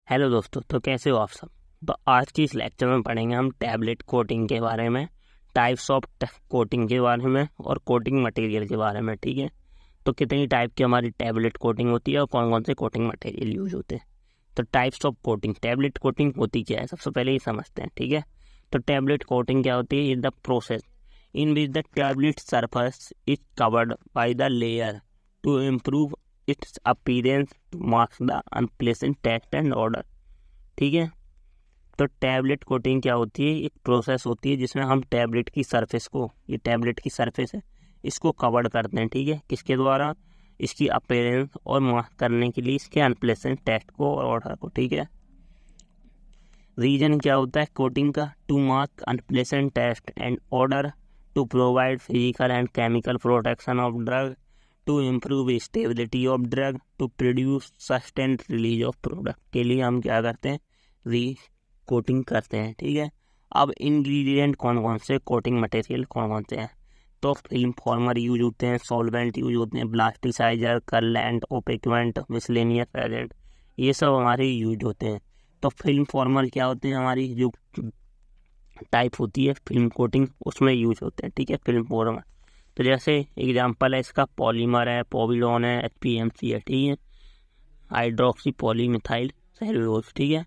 Hello दोस्तों, तो कैसे हो आप सब। तो आज की इस लेक्चर में पढ़ेंगे हम टैबलेट कोटिंग के बारे में, टाइप्स ऑफ कोटिंग के बारे में और कोटिंग मटेरियल के बारे में। ठीक है, तो कितनी टाइप की हमारी टैबलेट कोटिंग होती है और कौन कौन से कोटिंग मटेरियल यूज होते हैं। तो types of coating, tablet coating होती क्या है सबसे पहले ये समझते हैं। ठीक है, तो टैबलेट कोटिंग क्या होती है? Is the process in which the tablet surface is covered by the layer to improve its appearance to mask the unpleasant taste and order. ठीक है, तो टैबलेट कोटिंग क्या होती है? एक प्रोसेस होती है जिसमें हम टैबलेट की सरफेस को, ये टैबलेट की सरफेस है, इसको कवर करते हैं। ठीक है, किसके द्वारा? इसकी अपीयरेंस और मास्क करने के लिए इसके अनप्लेसेंट टेस्ट को और ऑर्डर को। ठीक है, रीजन क्या होता है कोटिंग का? To mask unpleasant taste and order, to provide physical and chemical protection of drug, to improve stability of drug, to produce sustained release of product के लिए हम क्या करते हैं? री कोटिंग करते हैं। ठीक है, अब इंग्रेडिएंट कौन कौन से, कोटिंग मटेरियल कौन कौन से हैं? तो फिल्म फॉर्मर यूज होते हैं, सॉल्वेंट यूज होते हैं, प्लास्टिसाइजर, कलैंट, ओपेक्वेंट, मिसलेनियस एजेंट, ये सब हमारे यूज होते हैं। तो फिल्म फॉर्मर क्या होते हैं? हमारी जो टाइप होती है फिल्म कोटिंग, उसमें यूज होते हैं। ठीक है, फिल्म फॉर्मर। तो जैसे एग्जांपल है इसका, पॉलीमर है, पॉविडोन है, HPMC है। ठीक है, हाइड्रोक्सी पॉलीमिथाइल सेलुलोज। ठीक है,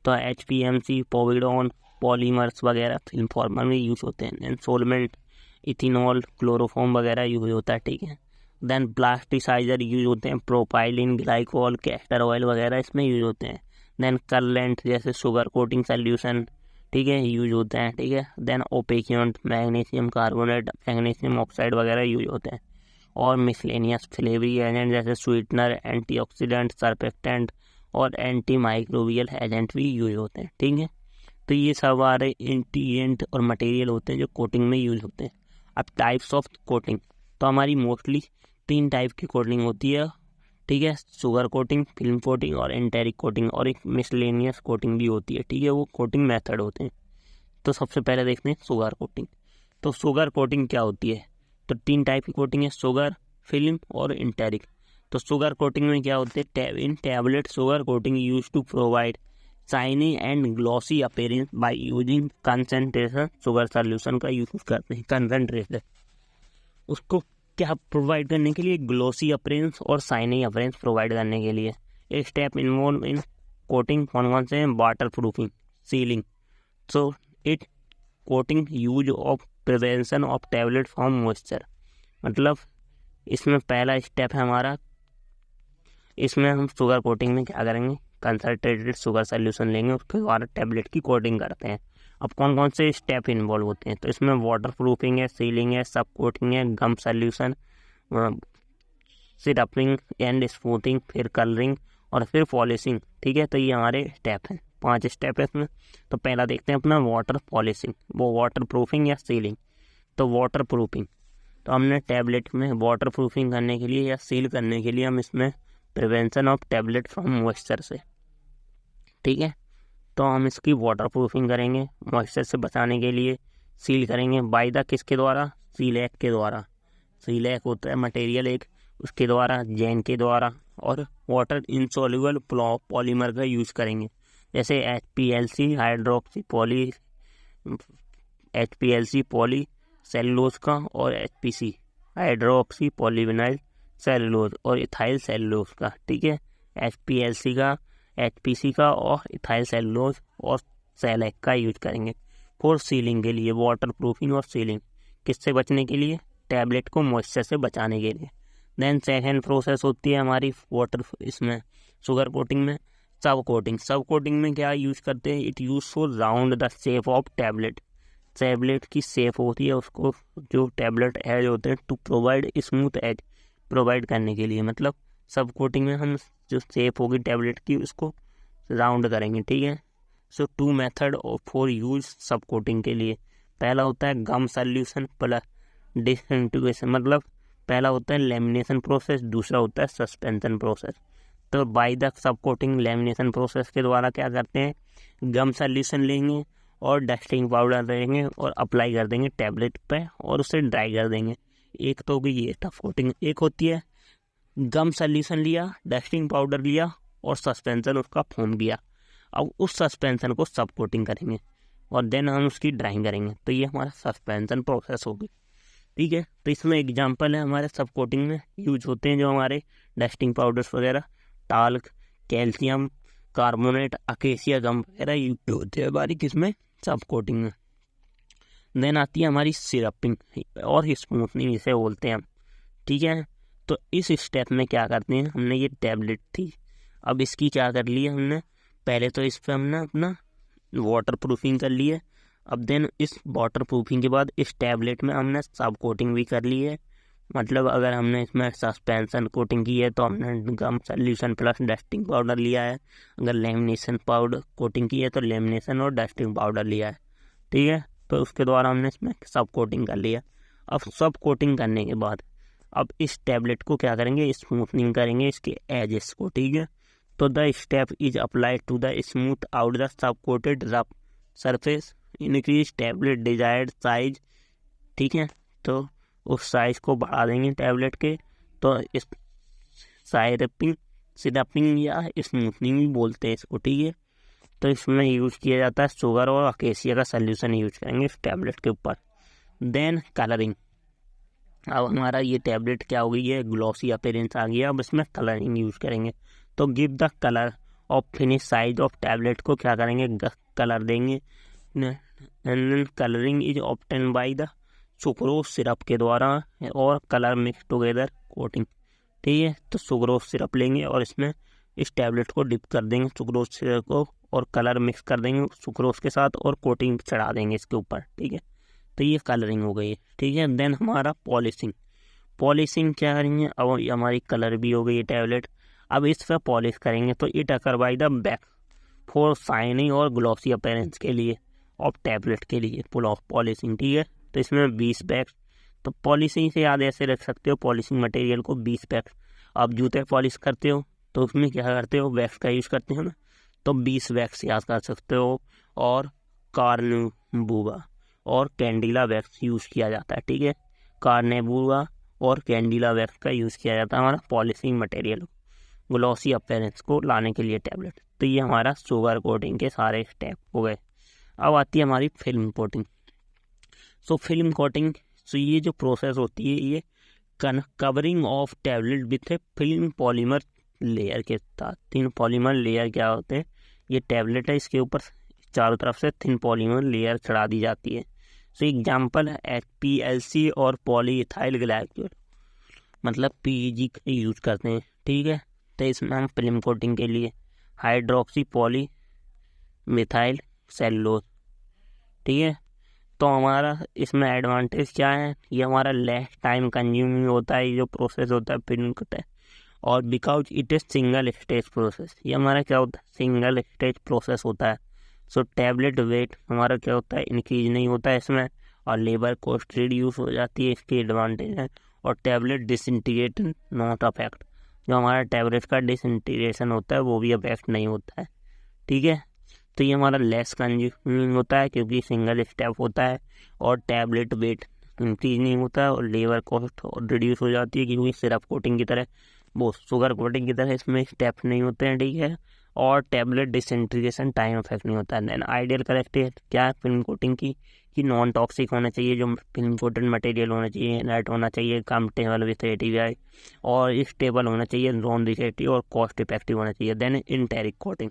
तो HPMC, पॉविडोन, पॉलीमर्स वगैरह फिल्म फॉर्मर में यूज होते हैं। देन सोलमेंट, इथेनॉल, क्लोरोफॉर्म वगैरह यूज होता है। ठीक है, देन प्लास्टिसाइजर यूज होते हैं, प्रोपाइलिन, ग्लाइकोल, कैस्टर ऑयल वगैरह इसमें यूज होते हैं। देन कलरेंट जैसे शुगर कोटिंग सोल्यूशन, ठीक है, यूज होते हैं। ठीक है, then opaquant, magnesium carbonate, magnesium oxide वगैरह यूज होते हैं। और मिसलेनियस फ्लेवरी एजेंट जैसे स्वीटनर, एंटीऑक्सीडेंट, सरफेक्टेंट और एंटी माइक्रोबियल एजेंट भी यूज होते हैं। ठीक है, तो ये सब हमारे इंग्रेडिएंट और मटेरियल होते हैं जो कोटिंग में यूज होते हैं। अब टाइप्स ऑफ कोटिंग, तो हमारी मोस्टली 3 टाइप की कोटिंग होती है। ठीक है, शुगर कोटिंग, फिल्म कोटिंग और एंटेरिक कोटिंग, और एक मिसलेनियस कोटिंग भी होती है। ठीक है, वो कोटिंग मेथड होते हैं। तो सबसे पहले देखते हैं शुगर कोटिंग। तो शुगर कोटिंग क्या होती है? तो 3 टाइप की कोटिंग है, शुगर, फिल्म और एंटेरिक। तो शुगर कोटिंग में क्या होते हैं? In tablet sugar coating use to provide shiny and glossy appearance by using concentration sugar solution का यूज करते हैं। कंसंट्रेशन उसको क्या प्रोवाइड करने के लिए? ग्लॉसी अपीयरेंस और शाइनी अपीयरेंस प्रोवाइड करने के लिए। एक स्टेप इन्वॉल्व इन कोटिंग कौन कौन से हैं? Water proofing, ceiling. So it coating use of prevention of tablet from moisture. मतलब इसमें पहला स्टेप है हमारा, इसमें हम शुगर कोटिंग में क्या करेंगे? कंसनट्रेटेड शुगर सोल्यूशन लेंगे, उसके द्वारा टैबलेट की कोटिंग करते हैं। अब कौन कौन से स्टेप इन्वॉल्व होते हैं? तो इसमें वाटर प्रूफिंग है, सीलिंग है, सब कोटिंग है, गम सोल्यूशन, सिरपिंग एंड स्मूथिंग, फिर कलरिंग और फिर पॉलिशिंग। ठीक है, तो ये हमारे स्टेप हैं, 5 स्टेप है इसमें। तो पहला देखते हैं अपना वाटर पॉलिशिंग, वो वाटर प्रूफिंग या सीलिंग। तो वाटर प्रूफिंग, तो हमने टैबलेट में वाटर प्रूफिंग करने के लिए या सील करने के लिए हम इसमें prevention of tablet from moisture से, ठीक है, तो हम इसकी वाटर प्रूफिंग करेंगे मॉइस्चर से बचाने के लिए। सील करेंगे बाय द किसके द्वारा? सीलैक के द्वारा। सीलैक होता है मटेरियल एक, उसके द्वारा, जैन के द्वारा। और वाटर इंसॉल्युबल पॉलीमर का यूज करेंगे, जैसे HPLC hydroxy poly, HPLC poly cellulose का, और HPC हाइड्रोक्सी पॉलीविनाइल सेलुलोज और इथाइल सेलुलोज का। ठीक है, HPLC का, HPC का और इथाइल सेलुलोज और सेलैक का यूज करेंगे फॉर सीलिंग के लिए। वाटर प्रूफिंग और सीलिंग किससे बचने के लिए? टैबलेट को मॉइस्चर से बचाने के लिए। देन सेकेंड प्रोसेस होती है हमारी वाटर, इसमें शुगर कोटिंग में सब कोटिंग। सब कोटिंग में क्या यूज करते हैं? It use for round the shape of tablet. Tablet की शेप होती है, उसको जो टैबलेट एज होते हैं, to provide smooth edge provide करने के लिए। मतलब सब कोटिंग में हम जो शेप होगी टैबलेट की उसको राउंड करेंगे। ठीक है, सो 2 मेथड फॉर यूज सब कोटिंग के लिए। पहला होता है गम सोल्यूशन प्लस डिसइंटीग्रेशन, मतलब पहला होता है लेमिनेशन प्रोसेस, दूसरा होता है सस्पेंशन प्रोसेस। तो by the sub coating lamination process के द्वारा क्या करते हैं? गम सोल्यूशन लेंगे और डस्टिंग पाउडर लेंगे और अप्लाई कर देंगे टैबलेट पे और उसे ड्राई कर देंगे। एक तो होगी ये टफ कोटिंग, एक होती है गम सोल्यूशन लिया, डस्टिंग पाउडर लिया और सस्पेंशन उसका फॉर्म किया। अब उस सस्पेंशन को सब कोटिंग करेंगे और देन हम उसकी ड्राइंग करेंगे। तो ये हमारा सस्पेंशन प्रोसेस होगी, ठीक है। तो इसमें एग्जांपल है हमारे सब कोटिंग में यूज होते हैं जो हमारे डस्टिंग पाउडर्स वगैरह, टाल्क, कैल्शियम कार्बोनेट, अकेसिया गम वगैरह यूज होते हैं हमारी किसमें, सब कोटिंग में। देन आती है हमारी सिरपिंग और स्मूथनिंग इसे बोलते हैं हम, ठीक है। तो इस स्टेप में क्या करते हैं, हमने ये टैबलेट थी, अब इसकी क्या कर लिया हमने, पहले तो इस पर हमने अपना वाटर प्रूफिंग कर ली है। अब देन इस वाटर प्रूफिंग के बाद इस टैबलेट में हमने सब कोटिंग भी कर ली है। मतलब अगर हमने इसमें सस्पेंशन कोटिंग की है तो हमने गम सॉल्यूशन प्लस डस्टिंग पाउडर लिया है, अगर लेमिनेशन पाउडर कोटिंग की है तो लेमिनेशन और डस्टिंग पाउडर लिया है, ठीक है। तो उसके द्वारा हमने इसमें सब कोटिंग कर लिया। अब सब कोटिंग करने के बाद अब इस टैबलेट को क्या करेंगे, स्मूथनिंग करेंगे इसके एजेस को, ठीक है। तो the step is applied to the smooth out the sub coated rough surface, increase tablet desired size, ठीक है। तो उस साइज को बढ़ा देंगे टैबलेट के, तो इस सिरपिंग या स्मूथनिंग भी बोलते हैं इसको, ठीक है। तो इसमें यूज किया जाता है शुगर और अकेसिया का सल्यूशन यूज करेंगे इस टैबलेट के ऊपर। देन कलरिंग, अब हमारा ये टैबलेट क्या हो गई है, ग्लॉसी अपीयरेंस आ गया। अब इसमें कलरिंग यूज करेंगे, तो give the colour of finish size of tablet को क्या करेंगे, कलर देंगे। Colouring is obtain by the sucrose syrup के द्वारा और कलर मिक्स टुगेदर कोटिंग, ठीक है। तो सुक्रोज सिरप लेंगे और इसमें इस टैबलेट को डिप कर देंगे सुक्रोज सिरप को और कलर मिक्स कर देंगे सुक्रोज के साथ और कोटिंग चढ़ा देंगे इसके ऊपर, ठीक है। तो ये कलरिंग हो गई, ठीक है। देन हमारा पॉलिशिंग क्या करेंगे, अब हमारी कलर भी हो गई है टैबलेट, अब इस पर पॉलिश करेंगे। तो it occur by the back for shining और ग्लॉसी अपीयरेंस के लिए ऑफ टैबलेट के लिए पॉलिशिंग, ठीक है। तो इसमें 20 बैग्स, तो पॉलिशिंग से याद ऐसे रख सकते हो, पॉलिशिंग मटेरियल को 20 बैग्स। आप जूते पॉलिश करते हो तो उसमें क्या करते हो, वैक्स का यूज़ करते हो ना, तो 20 वैक्स याद कर सकते हो। और कार्नेबुआ और कैंडिला वैक्स यूज़ किया जाता है, ठीक है। कार्नेबुआ और कैंडिला वैक्स का यूज़ किया जाता है हमारा पॉलिशिंग मटेरियल ग्लॉसी अपीयरेंस को लाने के लिए टैबलेट। तो ये हमारा शुगर कोटिंग के सारे स्टेप हो गए। अब आती है हमारी फिल्म कोटिंग। फिल्म कोटिंग, ये जो प्रोसेस होती है ये covering of tablet with A film polymer layer के साथ। थिन पॉलीमर लेयर क्या होते हैं, ये टैबलेट है, इसके ऊपर चारों तरफ से थिन पॉलीमर लेयर चढ़ा दी जाती है। एग्जाम्पल है HPLC और पॉलीइथाइल ग्लाइकोल, मतलब PEG का यूज करते हैं, ठीक है। तो इसमें हम फिल्म कोटिंग के लिए हाइड्रोक्सी पॉली मिथाइल सेलुलोज, ठीक है। तो हमारा इसमें एडवांटेज क्या है, ये हमारा लेस टाइम कंज्यूमिंग होता है, ये जो प्रोसेस होता है फिल्म का, और because it is single stage process, ये हमारा क्या होता है, सिंगल स्टेज प्रोसेस होता है। टैबलेट वेट हमारा क्या होता है, इंक्रीज नहीं होता है इसमें, और लेबर कॉस्ट रिड्यूस हो जाती है, इसकी एडवांटेज है। और टैबलेट डिसइंटीग्रेशन नॉट अफेक्ट, जो हमारा टैबलेट का डिसइंटीग्रेशन होता है वो भी अफेक्ट नहीं होता है, ठीक है। तो ये हमारा लेस कंज्यूमिंग होता है क्योंकि सिंगल स्टेप होता है, और टैबलेट वेट इंक्रीज नहीं होता है, और लेबर कॉस्ट और रिड्यूस हो जाती है क्योंकि सिरप कोटिंग की तरह, वो शुगर कोटिंग की तरह इसमें स्टेप नहीं होते हैं, ठीक है। और टैबलेट डिसइंटीग्रेशन टाइम इफेक्ट नहीं होता है। देन आइडियल करेक्टेड क्या है फिल्म कोटिंग की, कि नॉन टॉक्सिक होना चाहिए, जो फिल्म कोटेड मटेरियल होना चाहिए, नेट होना चाहिए, कंफर्टेबल विथ ATI, और स्टेबल होना चाहिए, नॉन रिसेप्टिव और कॉस्ट इफेक्टिव होना चाहिए। देन इंटेरिक कोटिंग,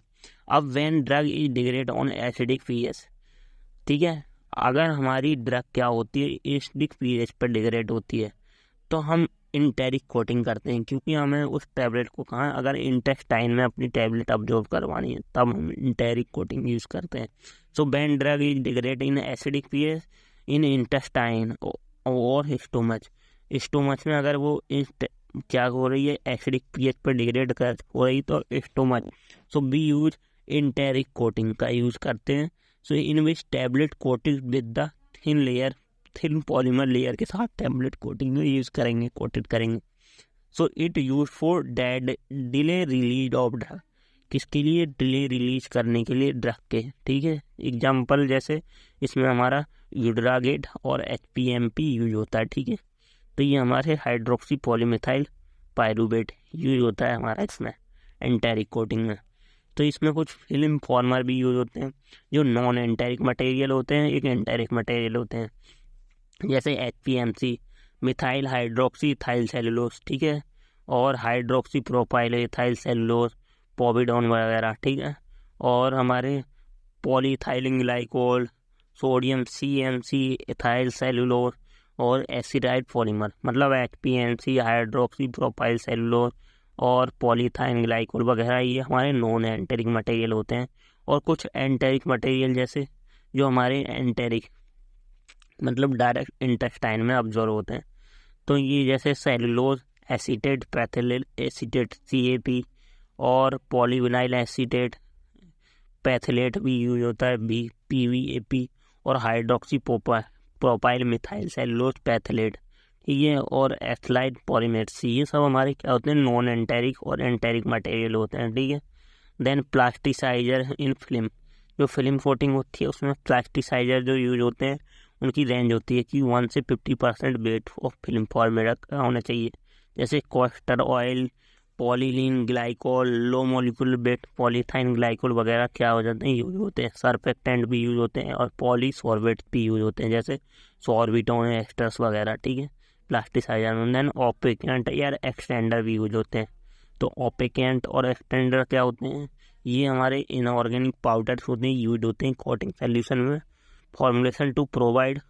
अब when drug is degrade on acidic pH, ठीक है। अगर हमारी ड्रग क्या होती है, एसिडिक pH पर डिग्रेड होती है तो हम इंटेरिक कोटिंग करते हैं, क्योंकि हमें उस टैबलेट को कहाँ, अगर इंटेस्टाइन में अपनी टैबलेट अब्जॉर्ब करवानी है तब हम इंटेरिक कोटिंग यूज़ करते हैं। When drug is degrade in acidic pH in intestine और स्टोमच में अगर वो क्या हो रही है, एसिडिक pH पर डिग्रेड कर हो रही तो stomach, we use enteric coating का यूज़ करते हैं। In which tablet coated with the thin polymer layer के साथ टैबलेट कोटिंग में यूज़ करेंगे, कोटेड करेंगे। It use for delay release of drug, किसके लिए, डिले रिलीज करने के लिए ड्रग के, ठीक है। एग्जाम्पल जैसे इसमें हमारा यूड्रागेट और HPMP यूज होता है, ठीक है। तो ये हमारे हाइड्रोक्सी पॉलीमिथाइल पायरुवेट यूज होता है हमारा इसमें एंटेरिक कोटिंग में। तो इसमें कुछ फिल्म फॉर्मर भी यूज होते हैं जो नॉन एंटेरिक मटेरियल होते हैं, एक एंटेरिक मटेरियल होते हैं, जैसे HPMC methyl hydroxy ethyl cellulose, ठीक है, और हाइड्रोक्सी प्रोपाइल इथाइल सेलुलोज, पॉविडोन वगैरह, ठीक है, और हमारे polyethylene glycol, sodium CMC ethyl cellulose और एसिडाइड पॉलीमर, मतलब HPMC हाइड्रोक्सी प्रोपाइल सेलुलोज और पॉलीइथाइलिन ग्लाइकोल वगैरह ये हमारे नॉन एंटेरिक मटेरियल होते हैं। और कुछ एंटेरिक मटेरियल जैसे जो हमारे एंटेरिक मतलब डायरेक्ट इंटेस्टाइन में अब्जॉर्व होते हैं, तो ये जैसे सेलुलोज एसीटेट पैथिलिल एसीटेट CAP और पॉलीविनाइल एसीटेट पैथिलेट भी यूज होता है PVAP और हाइड्रोक्सी प्रोपाइल मिथाइल सेलुलोज पैथिलेट, ठीक है, और एथलाइड पॉलीमेर्स, ये सब हमारे क्या होते हैं नॉन एंटेरिक और एंटेरिक मटेरियल होते हैं, ठीक है। देन प्लास्टिसाइजर इन फिल्म, जो फिल्म कोटिंग होती है उसमें प्लास्टिसाइजर जो यूज होते हैं उनकी रेंज होती है कि 1 से 50% वेट ऑफ फिल्म फॉर्मेट होना चाहिए, जैसे castor oil, polyethylene glycol, low molecular weight polyethylene glycol वगैरह क्या हो जाते हैं यूज होते हैं। सर्फेक्टेंट भी यूज होते हैं और पॉलीसॉर्बेट भी यूज होते हैं, जैसे सॉर्बिटोन एस्टर्स वगैरह, ठीक है, प्लास्टिसाइजर में। देन ऑपेकेंट या एक्सटेंडर भी यूज होते हैं। तो ऑपेकेंट और एक्सटेंडर क्या होते हैं, ये हमारे इनऑर्गेनिक पाउडर्स होते हैं, यूज होते हैं कोटिंग सोल्यूशन में formulation to provide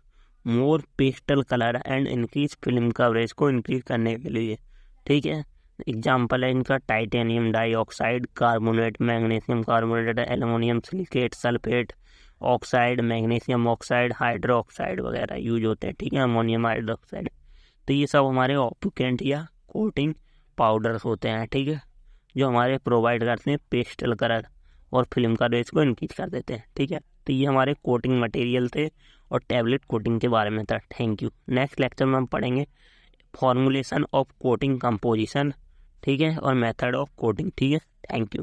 more pastel colour and increase film coverage को इंक्रीज करने के लिए, ठीक है। एग्जाम्पल है इनका titanium dioxide, carbonate, magnesium carbonate, aluminium silicate, sulphate oxide, magnesium oxide, hydro oxide वगैरह यूज होते हैं, ठीक है, अमोनियम हाइड्रोक्साइड। तो ये सब हमारे ऑप्यूकेंट या कोटिंग पाउडर्स होते हैं, ठीक है, जो हमारे प्रोवाइड करते हैं पेस्टल कलर और फिल्म का रेस को इंक्रीज कर देते हैं, ठीक है। तो ये हमारे कोटिंग मटेरियल थे और टैबलेट कोटिंग के बारे में था। Thank you. नेक्स्ट लेक्चर में हम पढ़ेंगे फॉर्मुलेशन ऑफ कोटिंग कंपोजिशन, ठीक है, और मेथड ऑफ कोटिंग, ठीक है। Thank you.